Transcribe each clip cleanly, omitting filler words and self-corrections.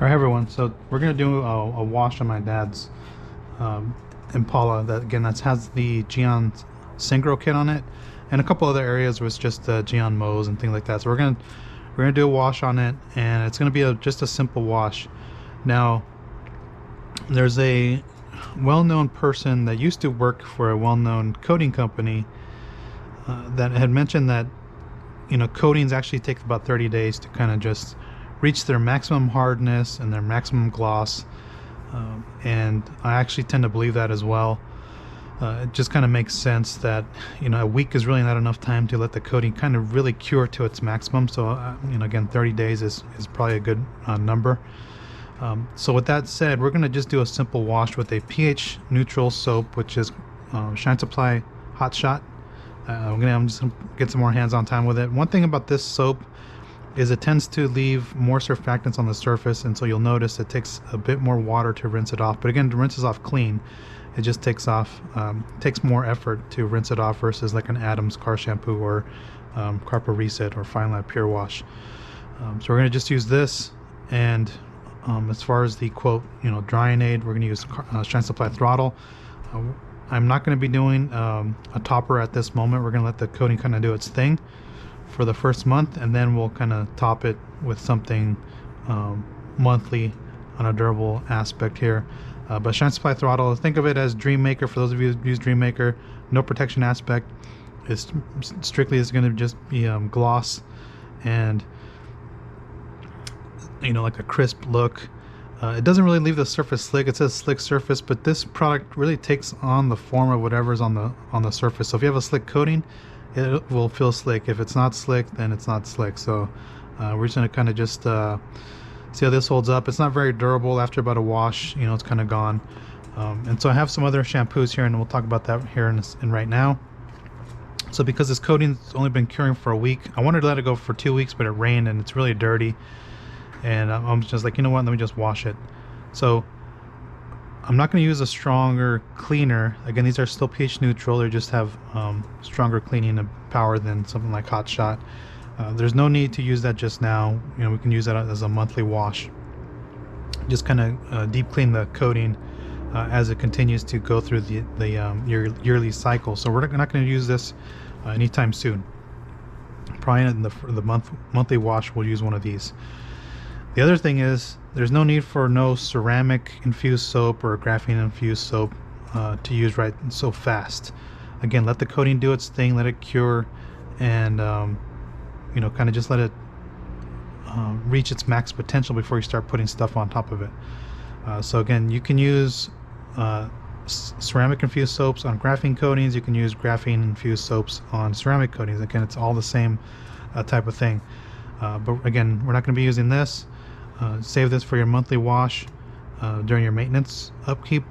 Alright everyone, so we're going to do a wash on my dad's Impala that again has the Gyeon Syncro kit on it, and a couple other areas was just Gyeon MOHS and things like that. So we're gonna do a wash on it, and it's gonna be just a simple wash. Now there's a well-known person that used to work for a well-known coating company that had mentioned that coatings actually take about 30 days to kind of just reach their maximum hardness and their maximum gloss, and I actually tend to believe that as well. It just kind of makes sense that a week is really not enough time to let the coating kind of really cure to its maximum. So again, 30 days is probably a good number. So with that said, we're going to just do a simple wash with a pH neutral soap, which is Shine Supply Hot Shot. I'm just going to get some more hands-on time with it. One thing about this soap is it tends to leave more surfactants on the surface, and so you'll notice it takes a bit more water to rinse it off. But again, to rinse it off clean, it just takes more effort to rinse it off versus like an Adams car shampoo or Carpa Reset or Fine Line Pure Wash. So we're going to just use this, and as far as the quote drying aid, we're going to use Shine Supply Throttle. I'm not going to be doing a topper at this moment. We're going to let the coating kind of do its thing for the first month, and then we'll kind of top it with something monthly on a durable aspect here. But Shine Supply Throttle, think of it as Dream Maker. For those of you who use Dream Maker, no protection aspect. It's strictly is going to just be gloss and like a crisp look. It doesn't really leave the surface slick. It says slick surface, but this product really takes on the form of whatever's on the surface. So if you have a slick coating, it will feel slick. If it's not slick, then it's not slick. So we're just going to kind of just see how this holds up. It's not very durable. After about a wash, it's kind of gone. And so I have some other shampoos here, and we'll talk about that here in right now. So because this coating's only been curing for a week, I wanted to let it go for 2 weeks, but it rained and it's really dirty. And I'm just like, you know what, let me just wash it. So I'm not going to use a stronger cleaner. Again, these are still pH neutral. They just have stronger cleaning power than something like Hot Shot. There's no need to use that just now. We can use that as a monthly wash. Just kind of deep clean the coating as it continues to go through your yearly cycle. So we're not going to use this anytime soon. Probably in the monthly wash, we'll use one of these. The other thing is there's no need for no ceramic infused soap or graphene infused soap to use right so fast. Again, let the coating do its thing, let it cure, and kind of just let it reach its max potential before you start putting stuff on top of it. So again, you can use ceramic infused soaps on graphene coatings. You can use graphene infused soaps on ceramic coatings. Again, it's all the same type of thing. But again, we're not going to be using this. Save this for your monthly wash during your maintenance upkeep,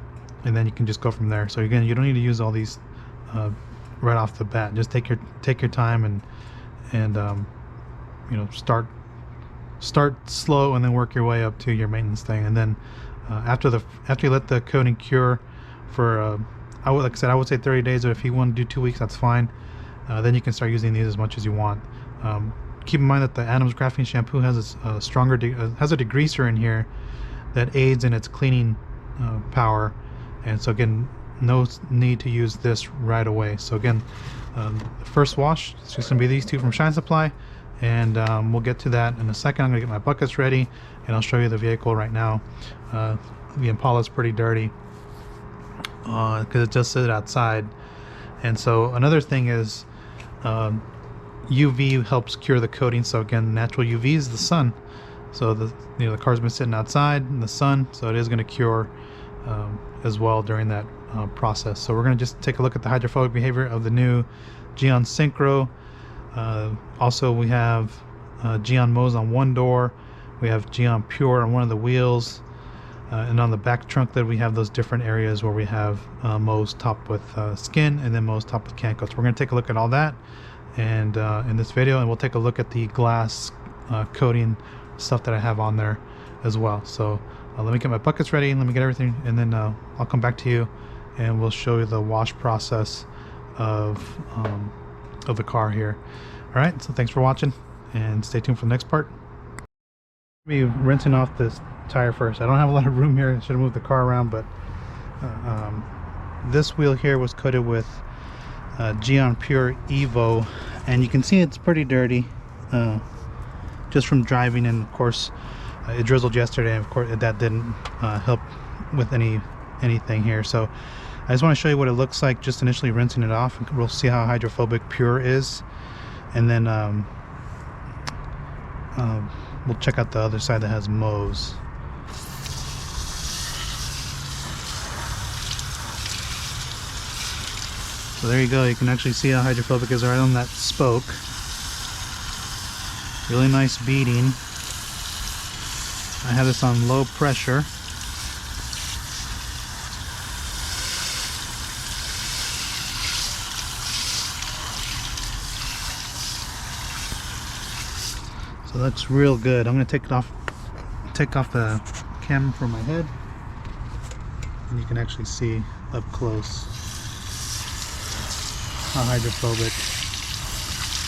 and then you can just go from there. So again, you don't need to use all these right off the bat. Just take your time and start slow and then work your way up to your maintenance thing. And then after you let the coating cure for like I said, I would say 30 days, or if you want to do 2 weeks, that's fine. Then you can start using these as much as you want. Keep in mind that the Adams graphene shampoo has a stronger has a degreaser in here that aids in its cleaning power, and so again, no need to use this right away. So again, the first wash is just going to be these two from Shine Supply, and we'll get to that in a second. I'm going to get my buckets ready, and I'll show you the vehicle right now. The Impala is pretty dirty because it just sits outside. And so another thing is UV helps cure the coating. So again, natural UV is the sun. So the car's been sitting outside in the sun, so it is going to cure as well during that process. So we're going to just take a look at the hydrophobic behavior of the new Gyeon Syncro. Also, we have Gyeon MOHS on one door. We have Gyeon Pure on one of the wheels. And on the back trunk lid, we have those different areas where we have MOHS topped with Skin, and then MOHS topped with CanCoat. So we're going to take a look at all that and in this video, and we'll take a look at the glass coating stuff that I have on there as well. So let me get my buckets ready, and let me get everything, and then I'll come back to you and we'll show you the wash process of the car here. All right, so thanks for watching, and stay tuned for the next part. Be rinsing off this tire first. I don't have a lot of room here. I should have moved the car around, but this wheel here was coated with Gyeon Pure Evo, and you can see it's pretty dirty just from driving, and of course it drizzled yesterday, and of course that didn't help with anything here. So I just want to show you what it looks like just initially rinsing it off, and we'll see how hydrophobic Pure is, and then we'll check out the other side that has MOHS. So there you go, you can actually see how hydrophobic it is right on that spoke. Really nice beading. I have this on low pressure. So that's real good. I'm gonna take off the camera from my head, and you can actually see up close how hydrophobic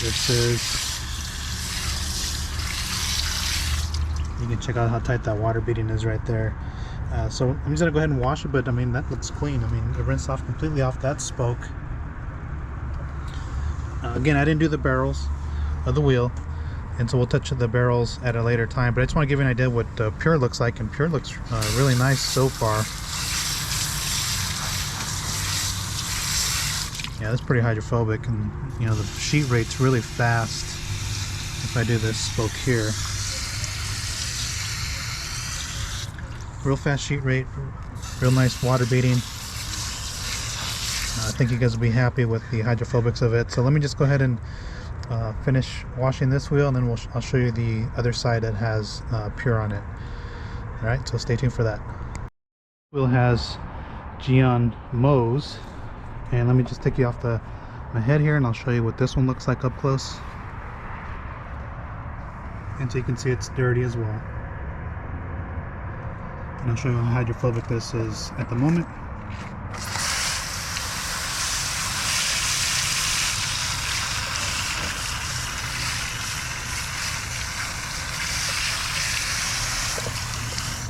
this is. You can check out how tight that water beading is right there. So I'm just gonna go ahead and wash it, but I mean that looks clean. I mean it rinsed off completely off that spoke. Again, I didn't do the barrels of the wheel, and so we'll touch the barrels at a later time, but I just want to give you an idea what Pure looks like, and Pure looks really nice so far. Yeah, that's pretty hydrophobic, and you know the sheet rate's really fast. If I do this spoke here, real fast sheet rate, real nice water beading. I think you guys will be happy with the hydrophobics of it. So let me just go ahead and finish washing this wheel, and then I'll show you the other side that has Pure on it. Alright, so stay tuned for that. Wheel has Gyeon MOHS, and let me just take you off my head here, and I'll show you what this one looks like up close. And so you can see it's dirty as well. And I'll show you how hydrophobic this is at the moment.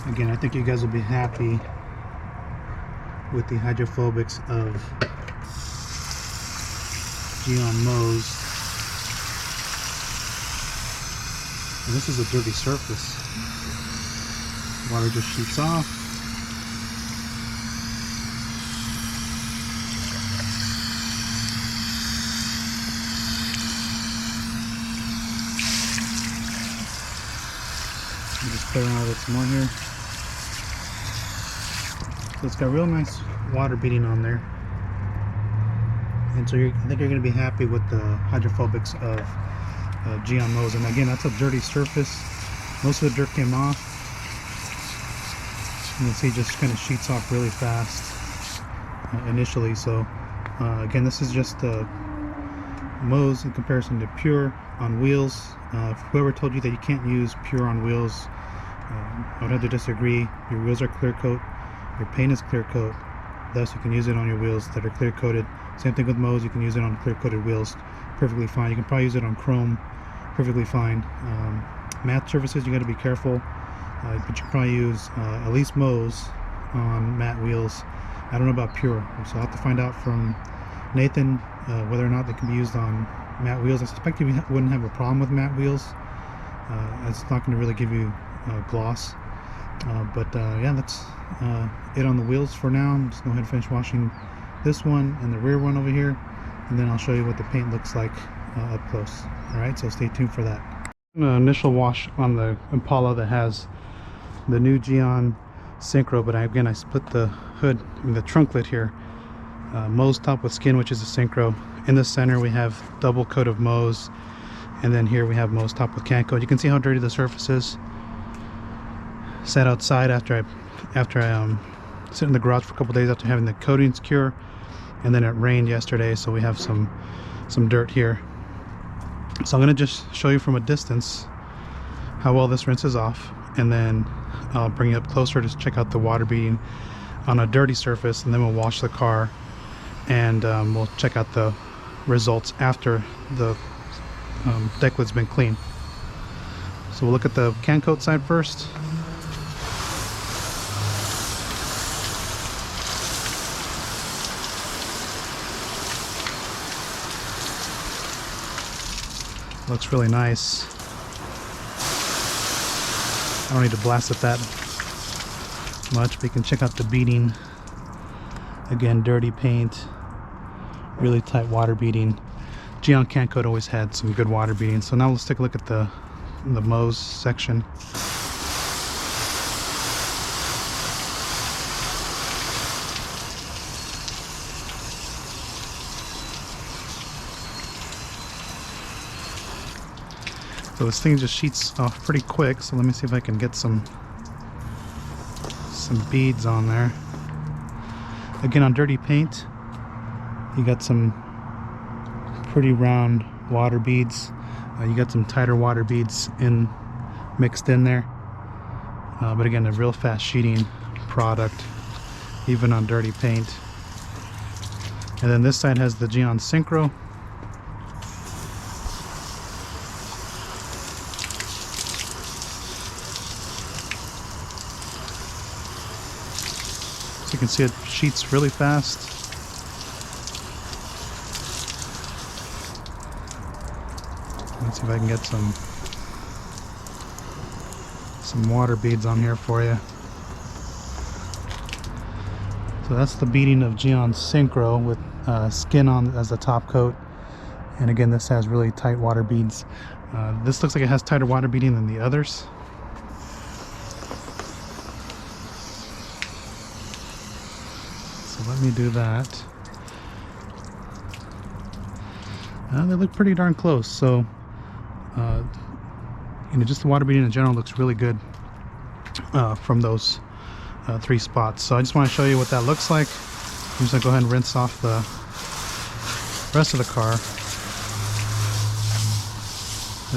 Again, I think you guys will be happy with the hydrophobics of Gyeon MOHS. And this is a dirty surface. Water just shoots off. Just play around with it some more here. So it's got real nice water beading on there. And so I think you're going to be happy with the hydrophobics of Gyeon MOHS. And again, that's a dirty surface. Most of the dirt came off. You can see it just kind of sheets off really fast initially. So again, this is just MOHS in comparison to Pure on wheels. Whoever told you that you can't use Pure on wheels, I would have to disagree. Your wheels are clear coat, your paint is clear coat, thus you can use it on your wheels that are clear coated. Same thing with MOHS, you can use it on clear coated wheels perfectly fine. You can probably use it on chrome perfectly fine. Matte surfaces, you got to be careful, but you can probably use at least MOHS on matte wheels. I don't know about Pure, so I'll have to find out from Nathan whether or not they can be used on matte wheels. I suspect you wouldn't have a problem with matte wheels. It's not going to really give you gloss, but yeah, that's it on the wheels for now. I'm just going to go ahead and finish washing this one and the rear one over here, and then I'll show you what the paint looks like up close. Alright, so stay tuned for that. An initial wash on the Impala that has the new Gyeon Syncro, but again I split the hood, the trunk lid here. MOHS top with skin, which is a Syncro. In the center we have double coat of MOHS, and then here we have MOHS top with CanCoat. You can see how dirty the surface is. Sat outside after I sit in the garage for a couple days after having the coatings cure, and then it rained yesterday, so we have some dirt here. So I'm going to just show you from a distance how well this rinses off, and then I'll bring you up closer to check out the water beading on a dirty surface, and then we'll wash the car, and we'll check out the results after the deck lid's been cleaned. So So we'll look at the CanCoat side first. Looks really nice. I don't need to blast it that much, but you can check out the beading. Again, dirty paint, really tight water beading. Gyeon CanCoat always had some good water beading. So now let's take a look at the MOHS section. So this thing just sheets off pretty quick, so let me see if I can get some beads on there. Again, on dirty paint, you got some pretty round water beads. You got some tighter water beads mixed in there. But again, a real fast sheeting product, even on dirty paint. And then this side has the Gyeon Syncro. So you can see it sheets really fast. Let's see if I can get some water beads on here for you. So that's the beading of Gyeon Syncro with skin on as the top coat. And again, this has really tight water beads. This looks like it has tighter water beading than the others. So let me do that. They look pretty darn close. So you know, just the water beading in general looks really good from those 3 spots. So I just want to show you what that looks like. I'm just gonna go ahead and rinse off the rest of the car.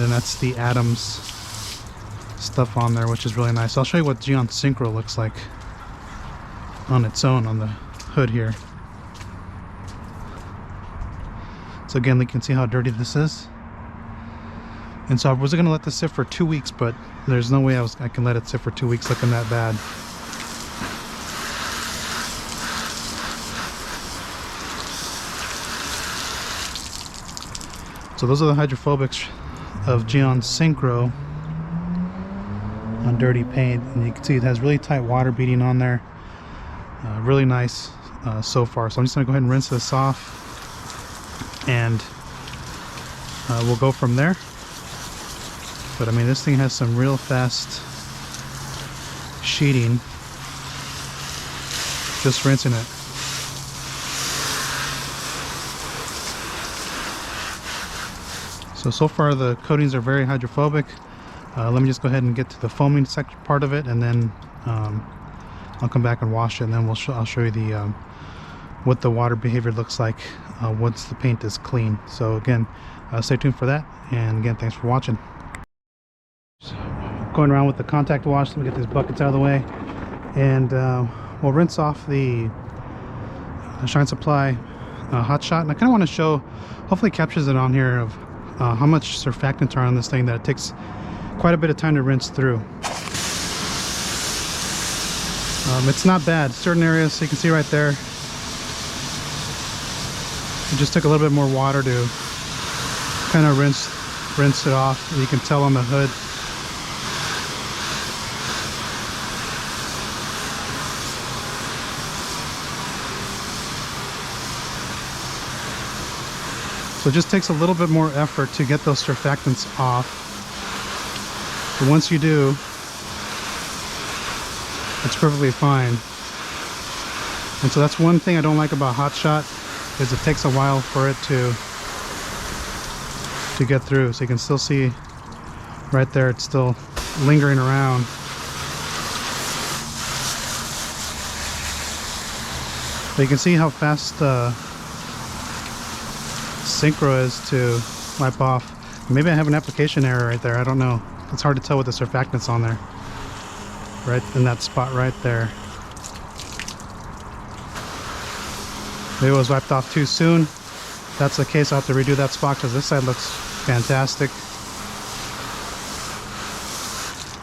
And that's the Adams stuff on there, which is really nice. I'll show you what Gyeon Syncro looks like on its own on the hood here. So again, you can see how dirty this is. And so I was going to let this sit for 2 weeks, but there's no way I can let it sit for 2 weeks looking that bad. So those are the hydrophobics of Gyeon Syncro on dirty paint. And you can see it has really tight water beading on there. Really nice so far. So I'm just going to go ahead and rinse this off. And we'll go from there. But I mean, this thing has some real fast sheeting. Just rinsing it. So far the coatings are very hydrophobic. Let me just go ahead and get to the foaming section part of it, and then I'll come back and wash it, and then I'll show you what the water behavior looks like once the paint is clean. So again, stay tuned for that, and again, thanks for watching. Going around with the contact wash. Let me get these buckets out of the way, and we'll rinse off the Shine Supply Hot Shot. And I kind of want to show, hopefully captures it on here, of how much surfactants are on this thing, that it takes quite a bit of time to rinse through. It's not bad. Certain areas, so you can see right there, it just took a little bit more water to kind of rinse it off. You can tell on the hood. So it just takes a little bit more effort to get those surfactants off. But once you do, it's perfectly fine. And so that's one thing I don't like about Hot Shot, is it takes a while for it to get through. So you can still see right there, it's still lingering around. But you can see how fast Syncro is to wipe off. Maybe I have an application error right there, I don't know. It's hard to tell with the surfactants on there. Right in that spot right there. Maybe it was wiped off too soon. If that's the case, I'll have to redo that spot, because this side looks fantastic.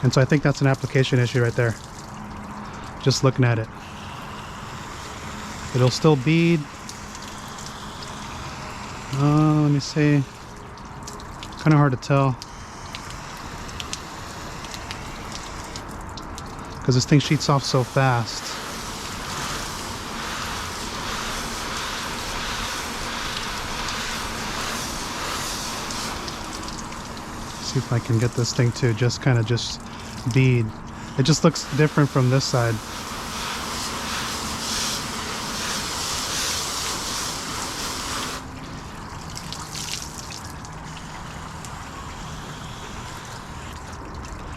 And so I think that's an application issue right there. Just looking at it. It'll still bead. Let me see. Kind of hard to tell. Because this thing sheets off so fast. See if I can get this thing to just kind of just bead. It just looks different from this side.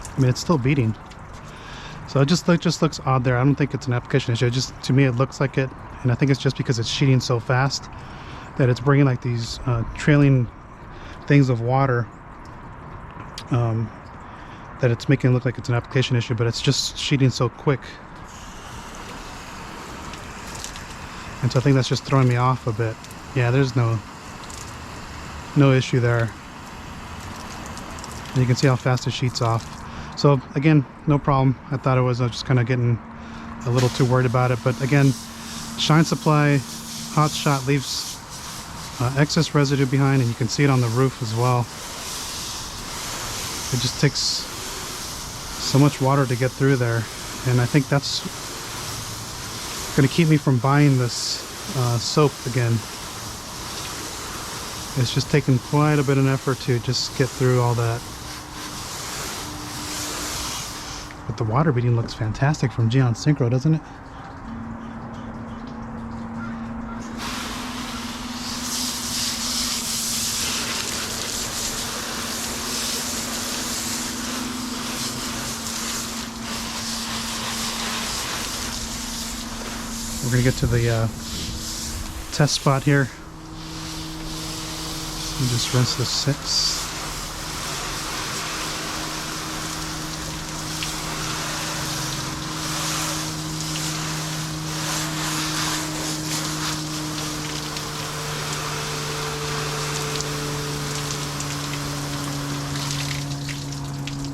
I mean, it's still beading. So it just looks odd there. I don't think it's an application issue. It just, to me, it looks like it. And I think it's just because it's sheeting so fast that it's bringing like these trailing things of water that it's making it look like it's an application issue, but it's just sheeting so quick. And so I think that's just throwing me off a bit. Yeah, there's no issue there. And you can see how fast it sheets off. So again, no problem. I thought it was just kind of getting a little too worried about it. But again, Shine Supply Hot Shot leaves excess residue behind, and you can see it on the roof as well. It just takes so much water to get through there, and I think that's going to keep me from buying this soap again. It's just taken quite a bit of effort to just get through all that. But the water beading looks fantastic from Gyeon Syncro, doesn't it? We're going to get to the test spot here. And just rinse the six.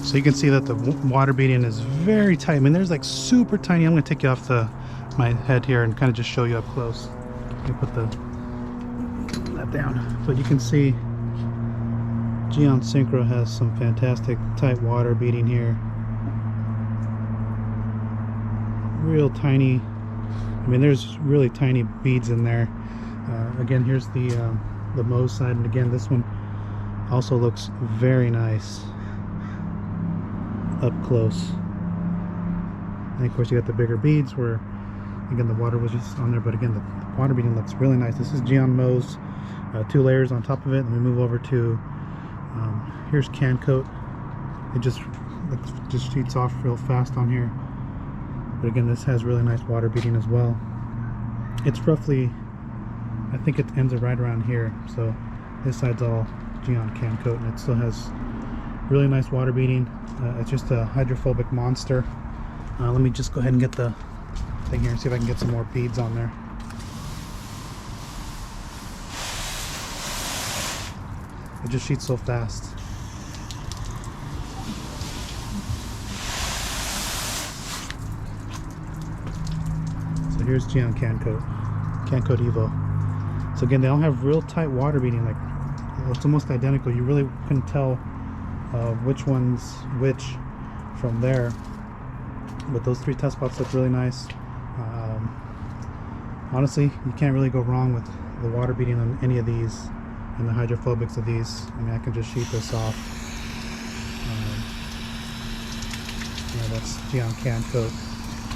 So you can see that the water beading is very tight. I mean, there's like super tiny. I'm going to take you off my head here and kind of just show you up close. Let me put that down. But you can see Gyeon Syncro has some fantastic tight water beading here. Real tiny. I mean, there's really tiny beads in there. Again, here's the MOHS side, and again, this one also looks very nice up close. And of course, you got the bigger beads where, again, the water was just on there, but again, the water beading looks really nice. This is Gyeon MOHS, 2 layers on top of it. And we move over to here's CanCoat. It just sheets off real fast on here. But again, this has really nice water beading as well. It's roughly, I think it ends right around here. So this side's all Gyeon CanCoat, and it still has really nice water beading. It's just a hydrophobic monster. Let me just go ahead and get the thing here and see if I can get some more beads on there. It just sheets so fast. So here's Gyeon CanCoat Evo. So again, they all have real tight water beading, like it's almost identical. You really couldn't tell which one's which from there. But those 3 test spots look really nice. Honestly, you can't really go wrong with the water beading on any of these and the hydrophobics of these. I mean, I can just sheet this off. Yeah, that's Gyeon CanCoat.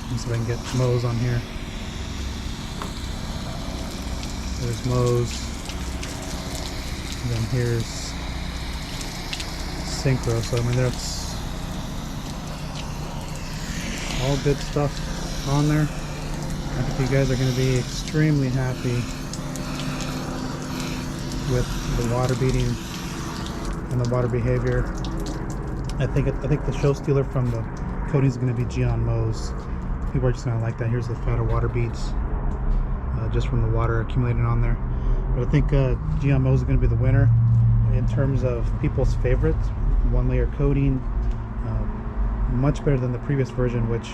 Let me see if I can get MOHS on here. There's MOHS. And then here's Syncro. So I mean, that's all good stuff on there. I think you guys are going to be extremely happy with the water beading and the water behavior. I think the show stealer from the coating is going to be Gyeon MOHS. People are just going to like that. Here's the fatter water beads, just from the water accumulating on there. But I think Gyeon MOHS is going to be the winner in terms of people's favorites. 1 layer coating, much better than the previous version, which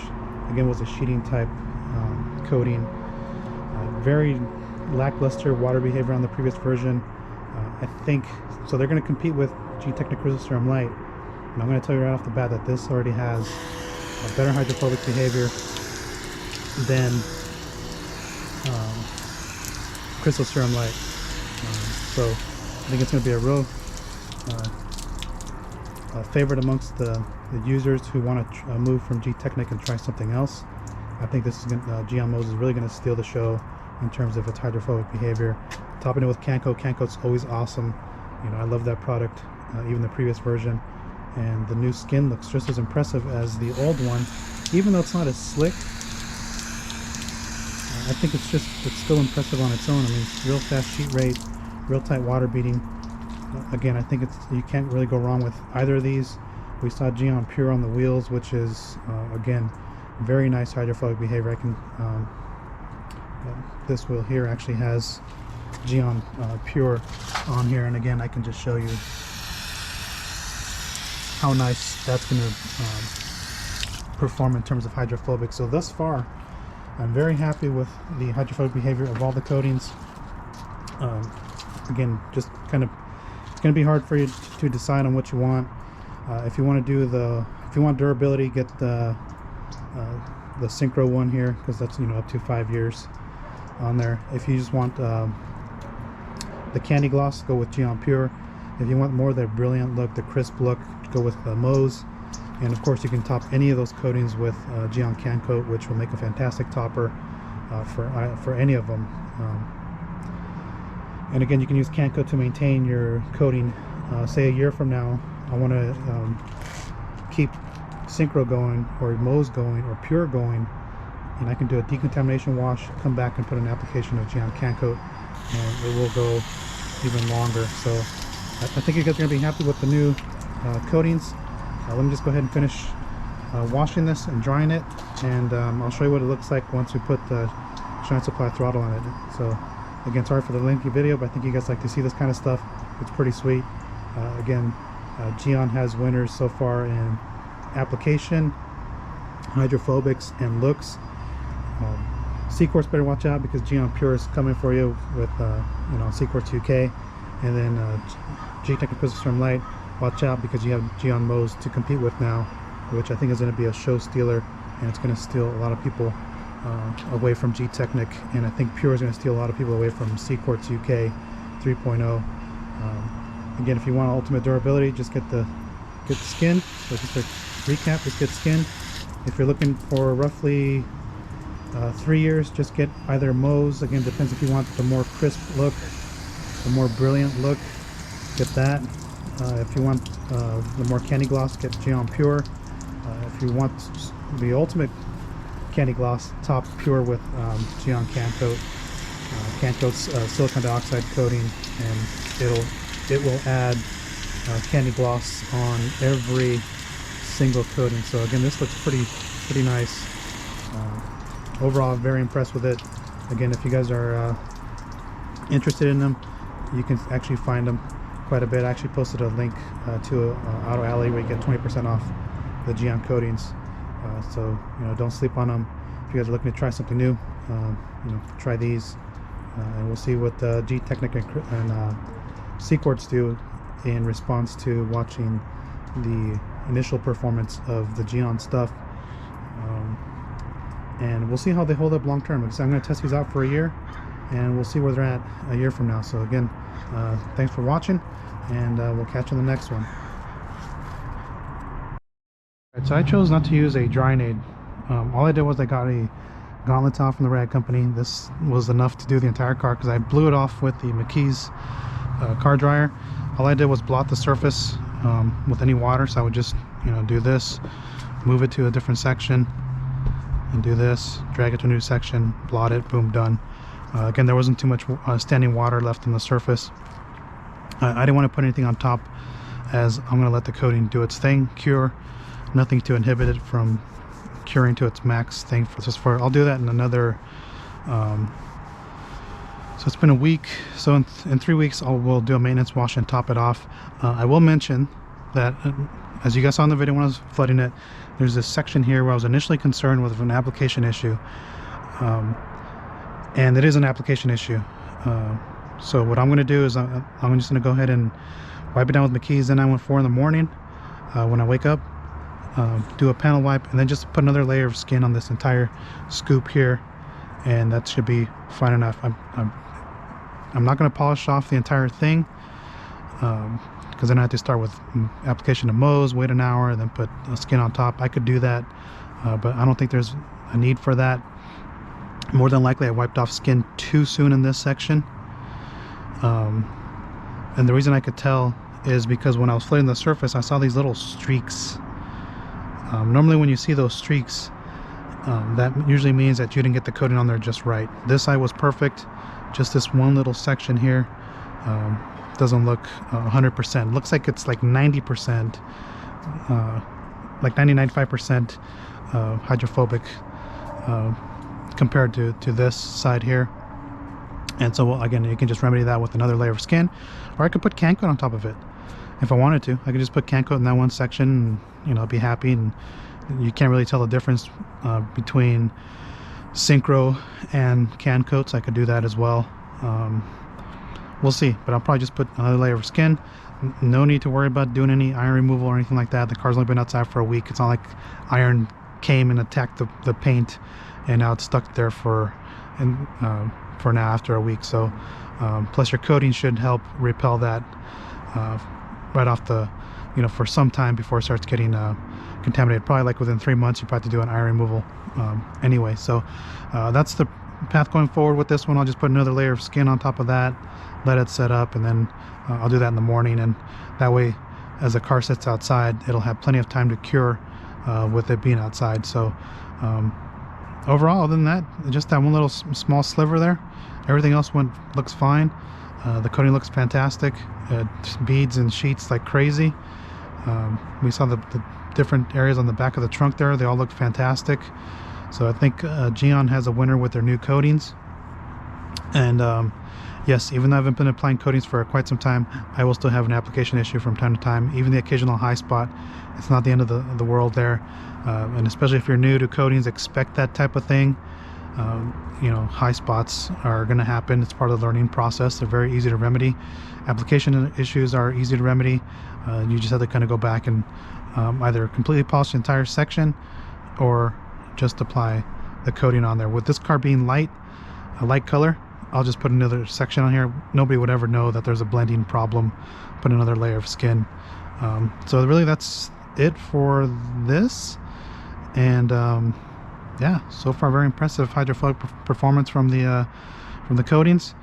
again was a sheeting type coating. Very lackluster water behavior on the previous version. I think so they're going to compete with G-Technic Crystal Serum Light, and I'm going to tell you right off the bat that this already has a better hydrophobic behavior than Crystal Serum Light. So I think it's going to be a real favorite amongst the users who want to move from G-Technic and try something else. I think this is Gyeon MOHS is really going to steal the show in terms of its hydrophobic behavior. Topping it with CanCoat. CanCoat's always awesome. You know, I love that product, even the previous version. And the new skin looks just as impressive as the old one, even though it's not as slick. I think it's still impressive on its own. I mean, real fast sheet rate, real tight water beading. Again, I think you can't really go wrong with either of these. We saw Gyeon Pure on the wheels, which is again very nice hydrophobic behavior. I can this wheel here actually has Gyeon Pure on here, and again I can just show you how nice that's going to perform in terms of hydrophobic. So thus far I'm very happy with the hydrophobic behavior of all the coatings. Again, just kind of, it's going to be hard for you to decide on what you want. If you want to do if you want durability, get the Syncro one here, because that's, you know, up to 5 years on there. If you just want the candy gloss, go with Gyeon Pure. If you want more of the brilliant look, the crisp look, go with MOHS. And of course you can top any of those coatings with Gyeon CanCoat, which will make a fantastic topper for any of them. And again, you can use CanCoat to maintain your coating. Say a year from now I want to keep Syncro going, or MOHS going, or Pure going, and I can do a decontamination wash, come back and put an application of Gyeon CanCoat, and it will go even longer. So I think you guys are going to be happy with the new coatings. Let me just go ahead and finish washing this and drying it, and I'll show you what it looks like once we put the Shine Supply throttle on it. So again, sorry for the lengthy video, but I think you guys like to see this kind of stuff. It's pretty sweet. Again, Gyeon has winners so far in application, hydrophobics, and looks. C-Course better watch out, because Gyeon Pure is coming for you with you know, C-Course 2K, and then G-Technic Crystal Serum Light. Watch out, because you have Gyeon MOHS to compete with now, which I think is going to be a show stealer, and it's going to steal a lot of people away from G-Technic, and I think Pure is going to steal a lot of people away from C-Course 2K 3.0. Again, if you want ultimate durability, just get the skin. So just to recap, just get skin. If you're looking for roughly 3 years, just get either MOHS. Again, depends if you want the more crisp look, the more brilliant look, get that. If you want the more candy gloss, get Gyeon Pure. If you want the ultimate candy gloss, top Pure with Gyeon CanCoat. CanCoat's silicon dioxide coating, and it will add candy gloss on every single coating. So again, this looks pretty nice. Overall, very impressed with it. Again, if you guys are interested in them, you can actually find them quite a bit. I actually posted a link to Auto Alley where you get 20% off the Gyeon coatings. So, you know, don't sleep on them. If you guys are looking to try something new, you know, try these, and we'll see what G-Technic and C-Courts do in response to watching the initial performance of the Gyeon stuff. And we'll see how they hold up long term, because I'm going to test these out for a year, and we'll see where they're at a year from now. So again, thanks for watching, and we'll catch you on the next one. Alright, so I chose not to use a drying aid. All I did was I got a gauntlet towel from the Rag Company. This was enough to do the entire car, because I blew it off with the McKee's car dryer. All I did was blot the surface with any water. So I would just, you know, do this, move it to a different section, and do this, drag it to a new section, blot it, boom, done. Again, there wasn't too much standing water left on the surface. I didn't want to put anything on top, as I'm going to let the coating do its thing, cure. Nothing to inhibit it from curing to its max thing. I'll do that in another so it's been a week, so in 3 weeks we'll do a maintenance wash and top it off. I will mention that as you guys saw in the video when I was flooding it, there's this section here where I was initially concerned with an application issue, and it is an application issue. So what I'm going to do is I'm just going to go ahead and wipe it down with McKee's N914 in the morning when I wake up, do a panel wipe, and then just put another layer of skin on this entire scoop here, and that should be fine enough. I'm not going to polish off the entire thing, because then I have to start with application of MOHS, wait an hour, and then put skin on top. I could do that, but I don't think there's a need for that. More than likely I wiped off skin too soon in this section, and the reason I could tell is because when I was flooding the surface, I saw these little streaks. Normally when you see those streaks, that usually means that you didn't get the coating on there just right. This side was perfect, just this one little section here doesn't look 100%. Looks like it's like 90%, like 90-95% hydrophobic compared to this side here. And so again, you can just remedy that with another layer of skin, or I could put CanCoat on top of it if I wanted to. I could just put CanCoat in that one section and, you know, be happy. And you can't really tell the difference between Syncro and CanCoat, so I could do that as well. We'll see, but I'll probably just put another layer of skin. No need to worry about doing any iron removal or anything like that. The car's only been outside for a week. It's not like iron came and attacked the paint and now it's stuck there for now after a week. So plus your coating should help repel that right off the, you know, for some time before it starts getting contaminated. Probably like within 3 months you probably have to do an iron removal anyway. So that's the path going forward with this one. I'll just put another layer of skin on top of that, let it set up, and then I'll do that in the morning, and that way as the car sits outside it'll have plenty of time to cure with it being outside. So overall, other than that, just that one little small sliver there, everything else looks fine. The coating looks fantastic. It beads and sheets like crazy. We saw the different areas on the back of the trunk there, they all look fantastic. So I think Gyeon has a winner with their new coatings. And yes, even though I haven't been applying coatings for quite some time, I will still have an application issue from time to time. Even the occasional high spot, it's not the end of the world there. And especially if you're new to coatings, expect that type of thing. You know, high spots are going to happen. It's part of the learning process. They're very easy to remedy. Application issues are easy to remedy. You just have to kind of go back and either completely polish the entire section or just apply the coating on there. With this car being a light color, I'll just put another section on here. Nobody would ever know that there's a blending problem. Put another layer of skin. So really that's it for this. And yeah, so far very impressive hydrophobic performance from the coatings,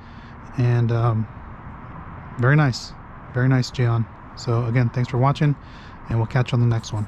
and very nice Gyeon. So again, thanks for watching, and we'll catch you on the next one.